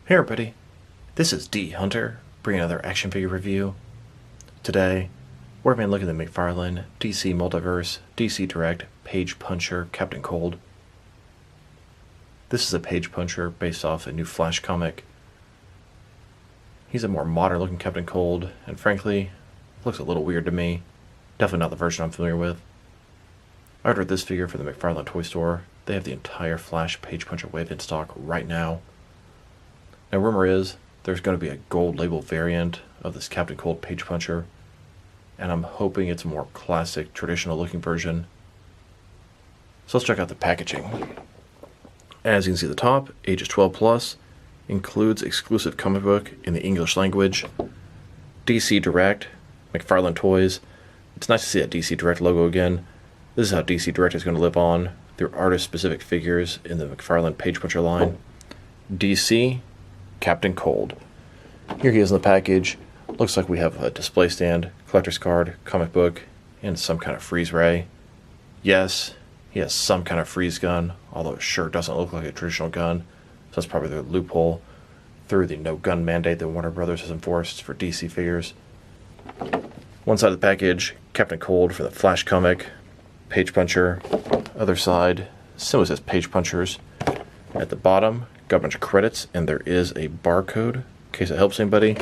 Hey everybody, this is D Hunter, bringing another action figure review. Today, we're going to be looking at the McFarlane DC Multiverse, DC Direct, Page Puncher, Captain Cold. This is a Page Puncher based off a new Flash comic. He's a more modern looking Captain Cold, and frankly, looks a little weird to me. Definitely not the version I'm familiar with. I ordered this figure from the McFarlane toy store. They have the entire Flash Page Puncher wave in stock right now. Now, rumor is there's going to be a gold label variant of this Captain Cold Page Puncher, and I'm hoping it's a more classic, traditional looking version. So let's check out the packaging. As you can see at the top, ages 12 plus, includes exclusive comic book in the English language, DC Direct, McFarlane Toys. It's nice to see that DC Direct logo again. This is how DC Direct is going to live on through artist-specific figures in the McFarlane Page Puncher line. DC Captain Cold. Here he is in the package. Looks like we have a display stand, collector's card, comic book, and some kind of freeze ray. Yes, he has some kind of freeze gun, although it sure doesn't look like a traditional gun. So that's probably the loophole through the no gun mandate that Warner Brothers has enforced for DC figures. One side of the package, Captain Cold for the Flash comic, Page Puncher. Other side, simply says Page Punchers. At the bottom, got a bunch of credits, and there is a barcode in case it helps anybody.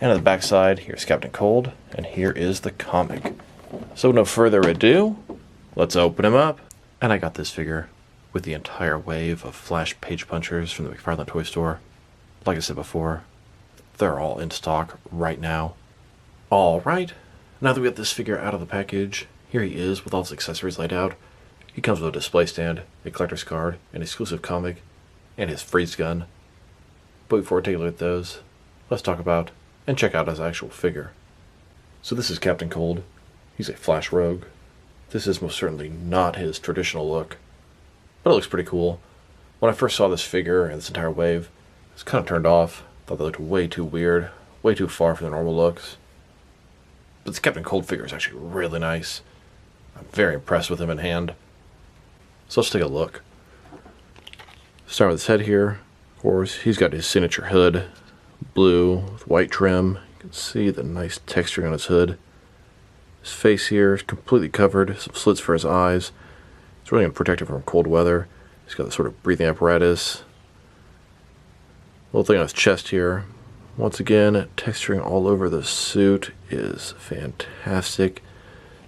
And on the back side, here's Captain Cold, and here is the comic. So no further ado, let's open him up. And I got this figure with the entire wave of Flash Page Punchers from the McFarlane toy store. Like I said before, they're all in stock right now. Alright, now that we got this figure out of the package, here he is with all his accessories laid out. He comes with a display stand, a collector's card, an exclusive comic, and his freeze gun. But before we take a look at those, let's talk about and check out his actual figure. So this is Captain Cold. He's a Flash rogue. This is most certainly not his traditional look, but it looks pretty cool. When I first saw this figure and this entire wave, I was kind of turned off. Thought they looked way too weird, way too far from the normal looks. But this Captain Cold figure is actually really nice. I'm very impressed with him in hand. So let's take a look. Start with his head here. Of course, he's got his signature hood, blue with white trim. You can see the nice texturing on his hood. His face here is completely covered, some slits for his eyes. It's really going to protect him from cold weather. He's got this sort of breathing apparatus. Little thing on his chest here. Once again, texturing all over the suit is fantastic.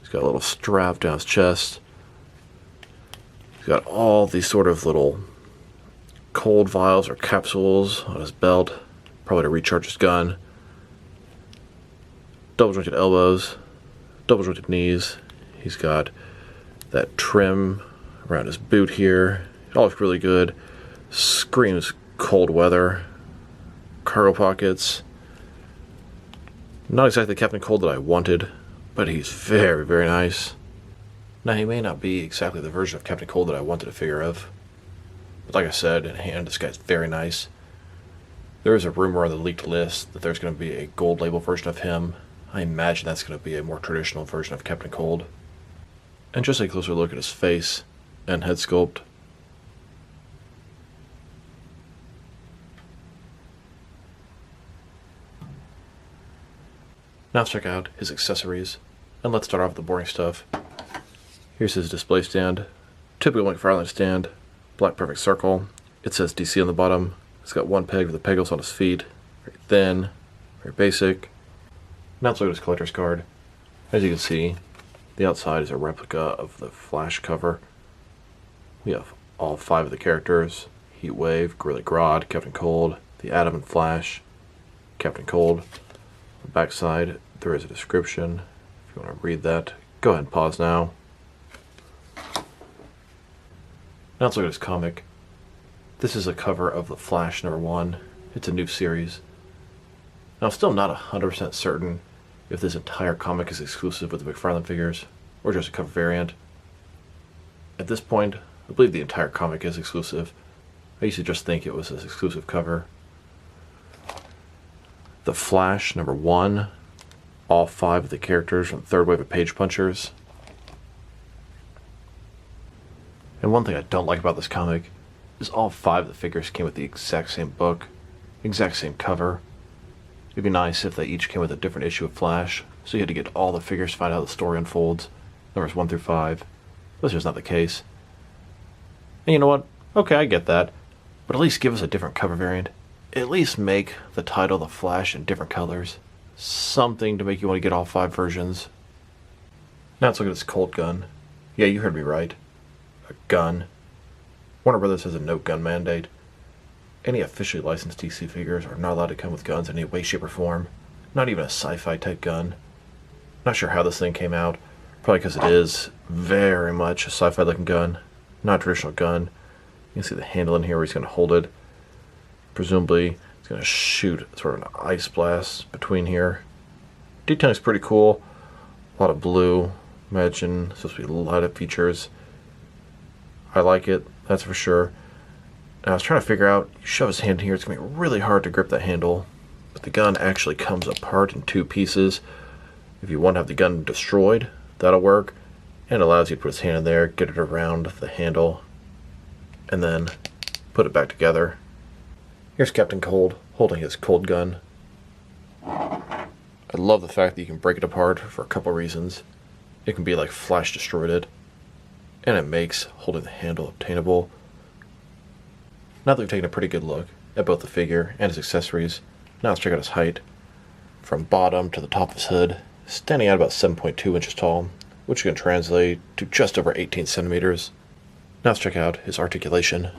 He's got a little strap down his chest. He's got all these sort of little cold vials or capsules on his belt, probably to recharge his gun. Double jointed elbows, double jointed knees. He's got that trim around his boot here. It all looks really good. Screams cold weather. Cargo pockets. Not exactly the Captain Cold that I wanted, but he's very, very nice. Now, he may not be exactly the version of Captain Cold that I wanted a figure of, but like I said, in hand, this guy's very nice. There is a rumor on the leaked list that there's going to be a gold label version of him. I imagine that's going to be a more traditional version of Captain Cold. And just a closer look at his face and head sculpt. Now let's check out his accessories, and let's start off with the boring stuff. Here's his display stand. Typical McFarlane stand. Black perfect circle. It says DC on the bottom. It's got one peg with the pegals on his feet. Very thin. Very basic. Now let's look at his collector's card. As you can see, the outside is a replica of the Flash cover. We have all 5 of the characters. Heatwave, Gorilla Grodd, Captain Cold, the Atom and Flash, Captain Cold. On the back side, there is a description. If you want to read that, go ahead and pause now. Now let's look at his comic. This is a cover of the Flash #1. It's a new series. Now I'm still not 100% certain if this entire comic is exclusive with the McFarlane figures, or just a cover variant. At this point, I believe the entire comic is exclusive. I used to just think it was an exclusive cover. The Flash #1, all 5 of the characters from the third wave of Page Punchers. And one thing I don't like about this comic is all 5 of the figures came with the exact same book. exact same cover. It'd be nice if they each came with a different issue of Flash, so you had to get all the figures to find out how the story unfolds, numbers 1 through 5. That's just not the case. And you know what? Okay, I get that. But at least give us a different cover variant. At least make the title The Flash in different colors. Something to make you want to get all 5 versions. Now let's look at this Colt gun. Yeah, you heard me right. A gun. Warner Brothers has a no gun mandate. Any officially licensed DC figures are not allowed to come with guns in any way, shape, or form. Not even a sci-fi type gun. Not sure how this thing came out. Probably because it is very much a sci-fi looking gun. Not a traditional gun. You can see the handle in here where he's going to hold it. Presumably, it's going to shoot sort of an ice blast between here. Detailing's pretty cool. A lot of blue. Imagine supposed to be light up features. I like it, that's for sure. Now I was trying to figure out, you shove his hand in here, it's going to be really hard to grip that handle. But the gun actually comes apart in 2 pieces. If you want to have the gun destroyed, that'll work. And it allows you to put his hand in there, get it around the handle, and then put it back together. Here's Captain Cold holding his Cold gun. I love the fact that you can break it apart for a couple reasons. It can be like Flash destroyed it, and it makes holding the handle obtainable. Now that we've taken a pretty good look at both the figure and his accessories, now let's check out his height. From bottom to the top of his hood, standing at about 7.2 inches tall, which can translate to just over 18 centimeters. Now let's check out his articulation.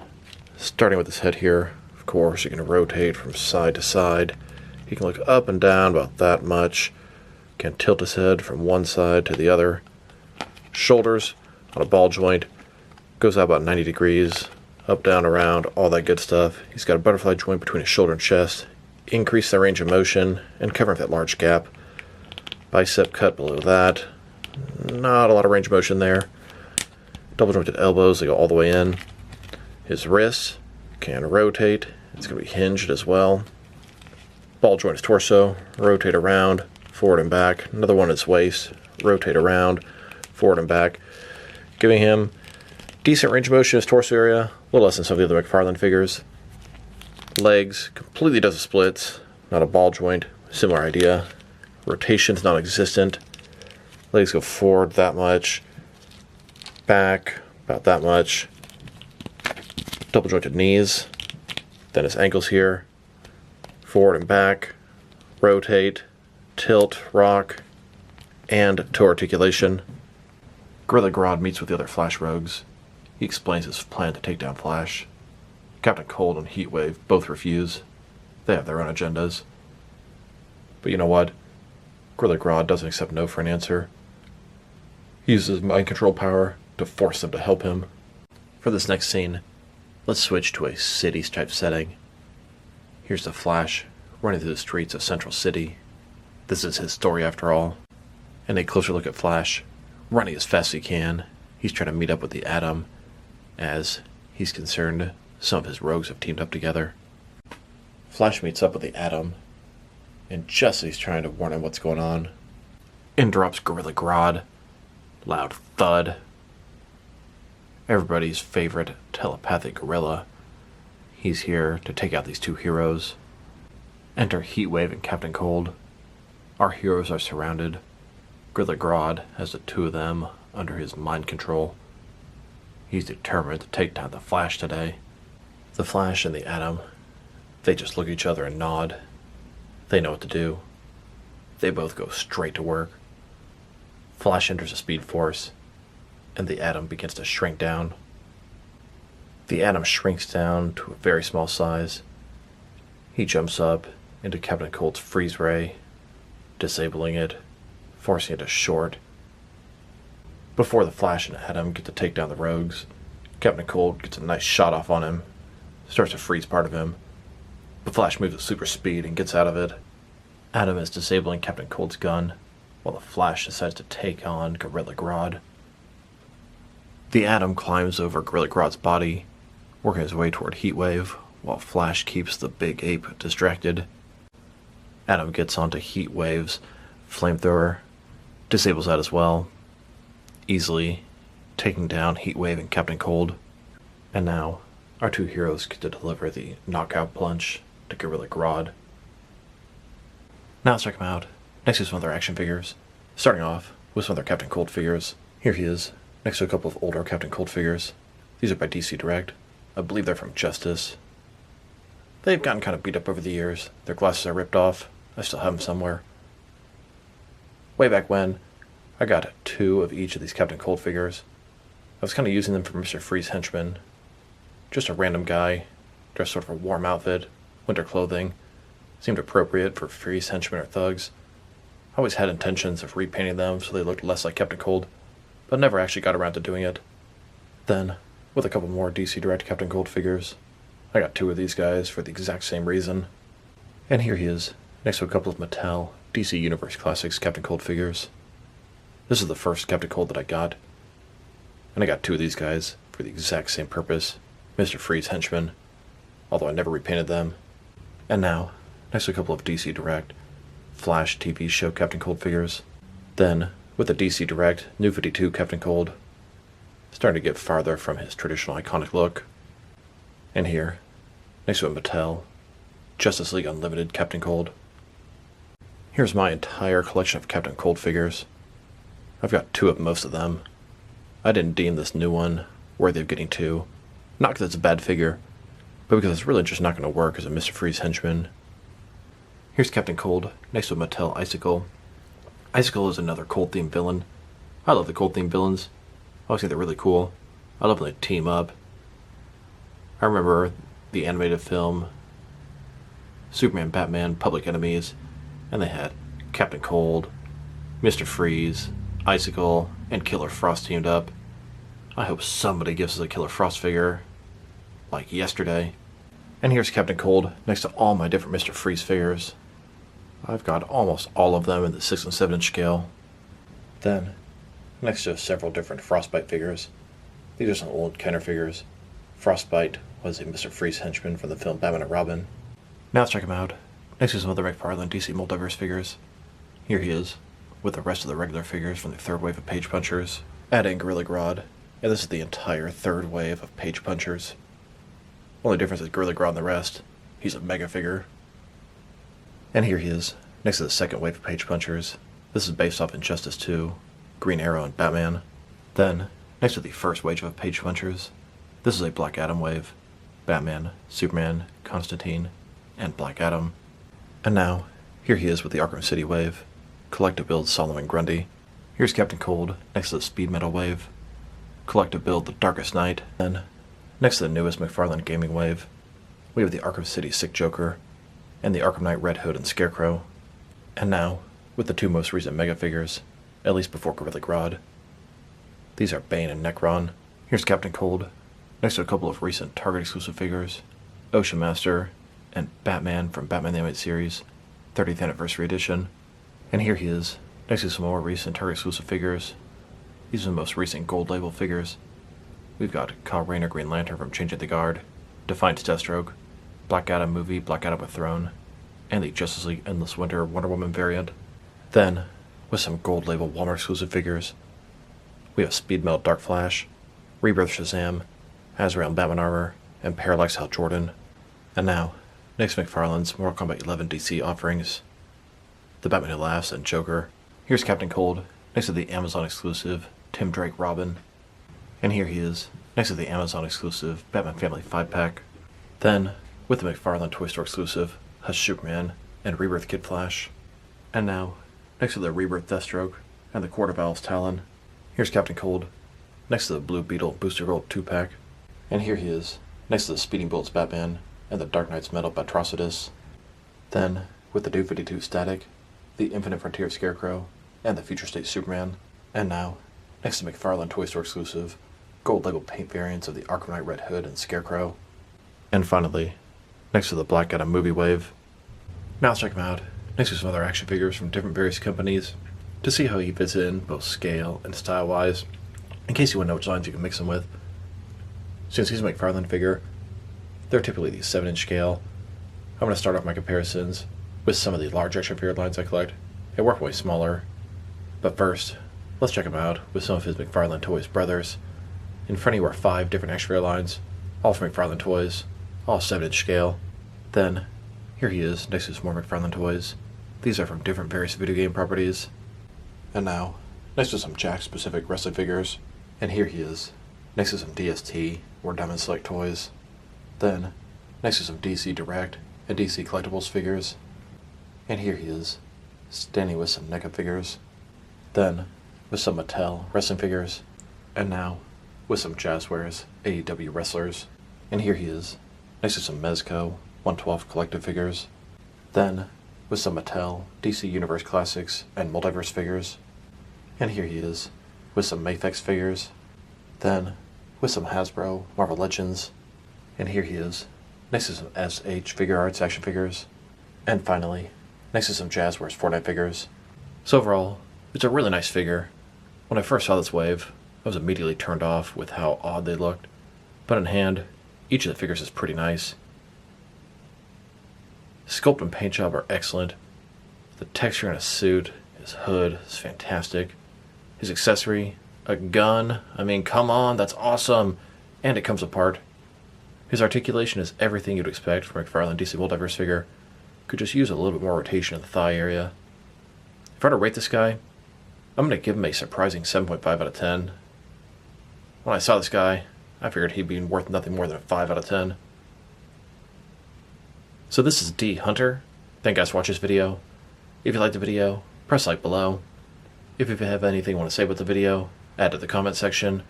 Starting with his head here, of course, you can rotate from side to side. He can look up and down about that much. Can tilt his head from one side to the other. Shoulders on a ball joint, goes out about 90 degrees, up, down, around, all that good stuff. He's got a butterfly joint between his shoulder and chest. Increase the range of motion and covering that large gap. Bicep cut below that. Not a lot of range of motion there. Double jointed elbows, they go all the way in. His wrists can rotate. It's going to be hinged as well. Ball joint his torso, rotate around, forward and back. Another one at his waist, rotate around, forward and back. Giving him decent range of motion in his torso area, a little less than some of the other McFarlane figures. Legs, completely does the splits, not a ball joint, similar idea. Rotation's non-existent. Legs go forward that much, back about that much. Double jointed knees, then his ankles here, forward and back, rotate, tilt, rock, and toe articulation. Gorilla Grodd meets with the other Flash rogues. He explains his plan to take down Flash. Captain Cold and Heatwave both refuse. They have their own agendas. But you know what? Gorilla Grodd doesn't accept no for an answer. He uses mind control power to force them to help him. For this next scene, let's switch to a city-type setting. Here's the Flash running through the streets of Central City. This is his story after all. And a closer look at Flash, running as fast as he can. He's trying to meet up with the Atom, as he's concerned some of his rogues have teamed up together. Flash meets up with the Atom, and just as he's trying to warn him what's going on, in drops Gorilla Grodd. Loud thud. Everybody's favorite telepathic gorilla. He's here to take out these 2 heroes. Enter Heatwave and Captain Cold. Our heroes are surrounded. Gorilla Grodd has the 2 of them under his mind control. He's determined to take down the Flash today. The Flash and the Atom, they just look at each other and nod. They know what to do. They both go straight to work. Flash enters a speed force, and the Atom begins to shrink down. The Atom shrinks down to a very small size. He jumps up into Captain Cold's freeze ray, disabling it, forcing it to short. Before the Flash and Atom get to take down the rogues, Captain Cold gets a nice shot off on him, starts to freeze part of him. The Flash moves at super speed and gets out of it. Atom is disabling Captain Cold's gun, while the Flash decides to take on Gorilla Grodd. The Atom climbs over Gorilla Grodd's body, working his way toward Heatwave, while Flash keeps the big ape distracted. Atom gets onto Heatwave's flamethrower, disables that as well, easily taking down Heatwave and Captain Cold. And now, our 2 heroes get to deliver the knockout punch to Gorilla Grodd. Now let's check him out. Next to some other action figures. Starting off with some other Captain Cold figures. Here he is, next to a couple of older Captain Cold figures. These are by DC Direct. I believe they're from Justice. They've gotten kind of beat up over the years. Their glasses are ripped off. I still have them somewhere. Way back when, I got 2 of each of these Captain Cold figures. I was kind of using them for Mr. Freeze henchman. Just a random guy, dressed sort of a warm outfit, winter clothing. Seemed appropriate for Freeze henchmen or thugs. I always had intentions of repainting them so they looked less like Captain Cold, but never actually got around to doing it. Then, with a couple more DC Direct Captain Cold figures, I got 2 of these guys for the exact same reason. And here he is, next to a couple of Mattel DC Universe Classics Captain Cold figures. This is the first Captain Cold that I got, and I got 2 of these guys for the exact same purpose, Mr. Freeze henchmen, although I never repainted them. And now, next to a couple of DC Direct Flash TV show Captain Cold figures. Then, with the DC Direct New 52 Captain Cold, starting to get farther from his traditional iconic look. And here, next to a Mattel Justice League Unlimited Captain Cold. Here's my entire collection of Captain Cold figures. I've got 2 of most of them. I didn't deem this new one worthy of getting 2. Not because it's a bad figure, but because it's really just not going to work as a Mr. Freeze henchman. Here's Captain Cold, next to a Mattel Icicle. Icicle is another Cold-themed villain. I love the Cold-themed villains. I always think they're really cool. I love when they team up. I remember the animated film Superman, Batman, Public Enemies, and they had Captain Cold, Mr. Freeze, Icicle, and Killer Frost teamed up. I hope somebody gives us a Killer Frost figure, like yesterday. And here's Captain Cold next to all my different Mr. Freeze figures. I've got almost all of them in the 6 and 7 inch scale. Then, next to several different Frostbite figures. These are some old Kenner figures. Frostbite was a Mr. Freeze henchman from the film Batman and Robin. Now let's check him out. Next to some other McFarlane DC Multiverse figures. Here he is, with the rest of the regular figures from the 3rd wave of Page Punchers, adding Gorilla Grodd, and this is the entire 3rd wave of Page Punchers. Only difference is Gorilla Grodd and the rest. He's a mega figure. And here he is, next to the 2nd wave of Page Punchers. This is based off Injustice 2, Green Arrow, and Batman. Then, next to the 1st wave of Page Punchers, this is a Black Adam wave. Batman, Superman, Constantine, and Black Adam. And now, here he is with the Arkham City wave. Collective build Solomon Grundy. Here's Captain Cold, next to the Speed Metal wave. Collective build The Darkest Knight. Then, next to the newest McFarlane Gaming wave, we have the Arkham City Sick Joker, and the Arkham Knight Red Hood and Scarecrow. And now, with the 2 most recent Mega figures, at least before Gorilla Grodd. These are Bane and Necron. Here's Captain Cold, next to a couple of recent Target exclusive figures, Ocean Master, and Batman from Batman the Animated Series, 30th Anniversary Edition. And here he is, next to some more recent Target exclusive figures. These are the most recent Gold Label figures. We've got Kyle Rayner Green Lantern from Changing the Guard, Defiance Deathstroke, Black Adam movie Black Adam with Throne, and the Justice League Endless Winter Wonder Woman variant. Then, with some Gold Label Walmart exclusive figures, we have Speed Melt Dark Flash, Rebirth Shazam, Azrael Batman Armor, and Parallax Hal Jordan. And now, next to McFarlane's Mortal Kombat 11 DC offerings, the Batman Who Laughs and Joker. Here's Captain Cold, next to the Amazon exclusive Tim Drake Robin. And here he is, next to the Amazon exclusive Batman Family 5-pack. Then, with the McFarlane Toy Store exclusive Hush Superman and Rebirth Kid Flash. And now, next to the Rebirth Deathstroke and the Court of Owl's Talon, here's Captain Cold, next to the Blue Beetle Booster Gold 2-pack. And here he is, next to the Speeding Bullets Batman and the Dark Knight's Metal Batrocidus. Then, with the New 52 Static, the Infinite Frontier Scarecrow, and the Future State Superman. And now, next to McFarlane Toy Store exclusive Gold Label paint variants of the Arkham Knight Red Hood and Scarecrow. And finally, next to the Black Adam movie wave. Now let's check him out, next to some other action figures from different various companies, to see how he fits in, both scale and style-wise, in case you want to know which lines you can mix him with. Since he's a McFarlane figure, they're typically the 7-inch scale. I'm going to start off my comparisons with some of the large action figure lines I collect, and work way smaller. But first, let's check him out with some of his McFarlane Toys brothers. In front of you are 5 different action figure lines, all from McFarlane Toys, all 7-inch scale. Then, Here he is, next to some more McFarlane toys. These are from different various video game properties. And now, next to some Jack-specific wrestling figures. And here he is, next to some DST, or Diamond Select toys. Then, next to some DC Direct and DC Collectibles figures. And here he is, standing with some NECA figures. Then, with some Mattel wrestling figures. And now, with some Jazzwares AEW wrestlers. And here he is, next to some Mezco 112 collective figures. Then, with some Mattel DC Universe Classics and Multiverse figures. And here he is, with some Mafex figures. Then, with some Hasbro Marvel Legends. And here he is, next to some SH Figure Arts action figures. And finally, next to some Jazzwares Fortnite figures. So overall, it's a really nice figure. When I first saw this wave, I was immediately turned off with how odd they looked. But in hand, each of the figures is pretty nice. Sculpt and paint job are excellent. The texture in his suit, his hood is fantastic. His accessory, a gun, I mean, come on, that's awesome! And it comes apart. His articulation is everything you'd expect from a McFarlane DC Multiverse figure. Could just use a little bit more rotation in the thigh area. If I were to rate this guy, I'm going to give him a surprising 7.5 out of 10. When I saw this guy, I figured he'd be worth nothing more than a 5 out of 10. So this is D Hunter. Thank you guys for watching this video. If you liked the video, press like below. If you have anything you want to say about the video, add to the comment section.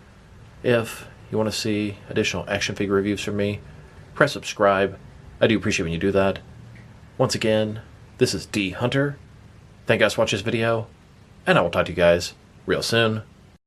If you want to see additional action figure reviews from me, press subscribe. I do appreciate when you do that. Once again, this is D Hunter. Thank you guys for watching this video, and I will talk to you guys real soon.